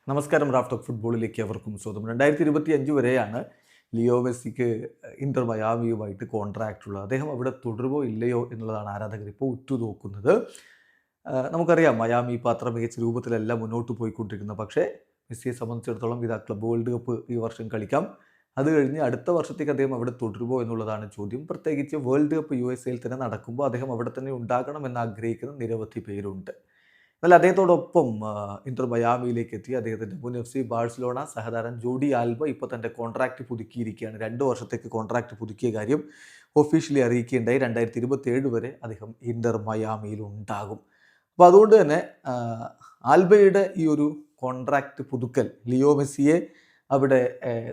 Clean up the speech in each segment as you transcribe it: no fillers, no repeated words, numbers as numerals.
നമസ്കാരം. Raf talk ഫുട്ബോളിലേക്ക് അവർക്കും സ്വാഗതം. 2025 വരെയാണ് ലിയോ മെസ്സിക്ക് ഇന്റർ മയാമിയുമായിട്ട് കോൺട്രാക്റ്റ് ഉള്ളത്. അദ്ദേഹം അവിടെ തുടരുമോ ഇല്ലയോ എന്നുള്ളതാണ് ആരാധകർ ഇപ്പോൾ ഉറ്റുനോക്കുന്നത്. നമുക്കറിയാം മയാമി ഇപ്പോൾ അത്ര മികച്ച രൂപത്തിലല്ല മുന്നോട്ട് പോയിക്കൊണ്ടിരിക്കുന്നത്. പക്ഷേ മെസ്സിയെ സംബന്ധിച്ചിടത്തോളം ഇതാ ക്ലബ് വേൾഡ് കപ്പ് ഈ വർഷം കളിക്കാം. അത് കഴിഞ്ഞ് അടുത്ത വർഷത്തേക്ക് അദ്ദേഹം അവിടെ തുടരുമോ എന്നുള്ളതാണ് ചോദ്യം. പ്രത്യേകിച്ച് വേൾഡ് കപ്പ് USA തന്നെ നടക്കുമ്പോൾ അദ്ദേഹം അവിടെ തന്നെ ഉണ്ടാകണമെന്ന് ആഗ്രഹിക്കുന്ന നിരവധി പേരുണ്ട്. എന്നാൽ അദ്ദേഹത്തോടൊപ്പം ഇന്റർ മയാമിയിലേക്ക് എത്തി അദ്ദേഹത്തിൻ്റെ മുൻ FC ബാഴ്സലോണ സഹതാരം ജോഡി ആൽബ ഇപ്പോൾ തൻ്റെ കോൺട്രാക്റ്റ് പുതുക്കിയിരിക്കുകയാണ്. 2 വർഷത്തേക്ക് കോൺട്രാക്റ്റ് പുതുക്കിയ കാര്യം ഒഫീഷ്യലി അറിയിക്കുകയുണ്ടായി. 2027 വരെ അദ്ദേഹം ഇന്റർ മയാമിയിൽ ഉണ്ടാകും. അപ്പോൾ അതുകൊണ്ട് തന്നെ ആൽബയുടെ ഈ ഒരു കോൺട്രാക്റ്റ് പുതുക്കൽ ലിയോ മെസ്സിയെ അവിടെ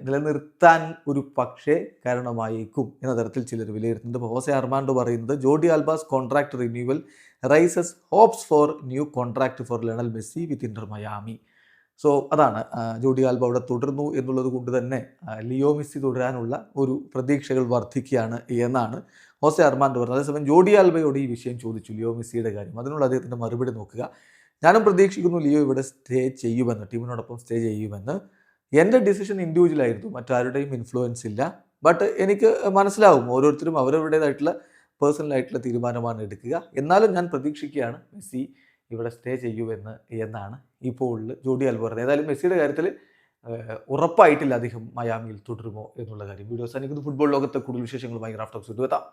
നിലനിർത്താൻ ഒരു പക്ഷേ കാരണമായേക്കും എന്ന തരത്തിൽ ചിലർ വിലയിരുത്തുന്നത്. ഇപ്പോൾ ഹോസെ അർമാൻഡോ പറയുന്നത് Jordi Alba's contract renewal raises hopes for new contract for Lionel Messi with Inter Miami. So അതാണ് ജോഡി ആൽബ അവിടെ തുടർന്നു എന്നുള്ളത് കൊണ്ട് തന്നെ ലിയോ മെസ്സി തുടരാനുള്ള ഒരു പ്രതീക്ഷകൾ വർദ്ധിക്കുകയാണ് എന്നാണ് ഹോസെ അർമാൻഡോ പറഞ്ഞത്. അതേസമയം ജോഡി ആൽബയോട് ഈ വിഷയം ചോദിച്ചു, ലിയോ മെസ്സിയുടെ കാര്യം. അതിനുള്ള അദ്ദേഹത്തിൻ്റെ മറുപടി നോക്കുക. ഞാനും പ്രതീക്ഷിക്കുന്നു ലിയോ ഇവിടെ സ്റ്റേ ചെയ്യുമെന്ന്, ടീമിനോടൊപ്പം സ്റ്റേ ചെയ്യുമെന്ന്. എൻ്റെ ഡിസിഷൻ ഇൻഡിവിജ്വൽ ആയിരുന്നു, മറ്റാരുടെയും ഇൻഫ്ലുവൻസ് ഇല്ല. ബട്ട് എനിക്ക് മനസ്സിലാവും ഓരോരുത്തരും അവരവരുടേതായിട്ടുള്ള പേഴ്സണലായിട്ടുള്ള തീരുമാനമാണ് എടുക്കുക. എന്നാലും ഞാൻ പ്രതീക്ഷിക്കുകയാണ് മെസ്സി ഇവിടെ സ്റ്റേ ചെയ്യുമെന്ന് എന്നാണ് ഇപ്പോൾ ജോഡി ആൽബ പറഞ്ഞത്. ഏതായാലും മെസ്സിയുടെ കാര്യത്തിൽ ഉറപ്പായിട്ടില്ല അദ്ദേഹം മയാമിയിൽ തുടരുമോ എന്നുള്ള കാര്യം. വീഡിയോസ് അനുഭവിക്കുന്ന ഫുട്ബോൾ ലോകത്തെ കൂടുതൽ വിശേഷങ്ങളുമായി റാഫ് ടോക്സ് എത്താം.